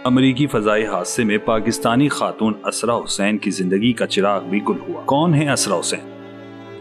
अमरीकी फजाई हादसे में पाकिस्तानी खातून असरा हुसैन की जिंदगी का चिराग भी गुल हुआ। कौन है असरा हुसैन?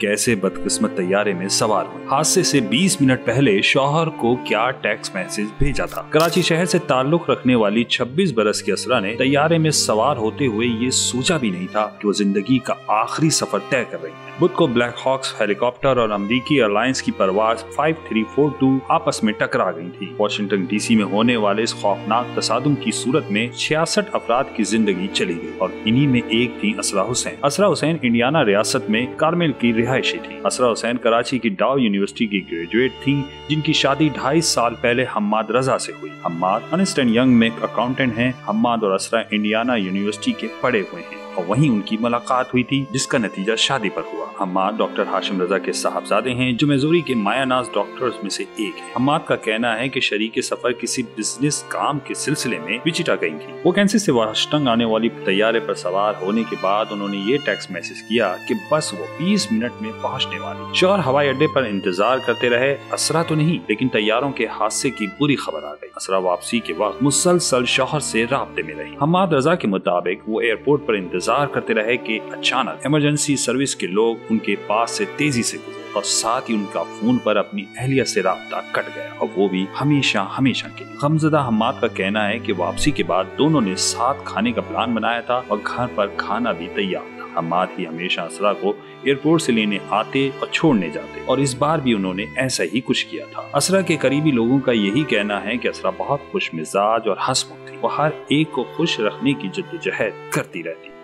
कैसे बदकिस्मत तैयारे में सवार हुई? हादसे से 20 मिनट पहले शौहर को क्या टेक्स्ट मैसेज भेजा था? कराची शहर से ताल्लुक रखने वाली 26 बरस की असरा ने तैयारे में सवार होते हुए ये सोचा भी नहीं था कि वो जिंदगी का आखिरी सफर तय कर रही है। बुध को ब्लैक हॉक्स हेलीकॉप्टर और अमेरिकी एयरलाइंस की परवाज 5342 आपस में टकरा गई थी। वाशिंगटन डीसी में होने वाले इस खौफनाक तसादुम की सूरत में 66 अफराद की जिंदगी चली गई और इन्हीं में एक थी असरा हुसैन। असरा हुसैन इंडियाना रियासत में कारमेल की रिहायशी थी। असरा हुसैन कराची की डाउ यूनिवर्सिटी की ग्रेजुएट थी, जिनकी शादी 2.5 साल पहले हम्माद रजा से हुई। हम्माद अर्नेस्ट एंड यंग में अकाउंटेंट हैं। हम्माद और असरा इंडियाना यूनिवर्सिटी के पढ़े हुए हैं और वहीं उनकी मुलाकात हुई थी, जिसका नतीजा शादी पर हुआ। हम्माद डॉक्टर हाशिम रजा के साहबजादे हैं, जो मिज़ोरी के मायानाज डॉक्टर्स में से एक है। हम्माद का कहना है कि शरीके सफर किसी बिजनेस काम के सिलसिले में विचिटा गई थी। वो कैंसी से वाशिंगटन आने वाली तैयारे पर सवार होने के बाद उन्होंने ये टेक्स्ट मैसेज किया कि बस वो 20 मिनट में पहुंचने वाली। शौहर हवाई अड्डे पर इंतजार करते रहे। असरा तो नहीं, लेकिन तैयारों के हादसे की बुरी खबर आ गई। असरा वापसी के वक्त मुसलसल शौहर से राब्ते में रही। हम्माद रजा के मुताबिक वो एयरपोर्ट पर इंतजार करते रहे कि अचानक इमरजेंसी सर्विस के लोग उनके पास से तेजी से गुजरे और साथ ही उनका फोन पर अपनी अहलिया से राब्ता कट गया और वो भी हमेशा हमेशा के लिए। गमज़दा हम्माद का कहना है कि वापसी के बाद दोनों ने साथ खाने का प्लान बनाया था और घर पर खाना भी तैयार था। हम्माद ही हमेशा असरा को एयरपोर्ट से लेने आते और छोड़ने जाते और इस बार भी उन्होंने ऐसा ही कुछ किया था। असरा के करीबी लोगों का यही कहना है कि असरा बहुत खुश मिजाज और हंसमुख थी। वो हर एक को खुश रखने की जद्दोजहद करती रहती।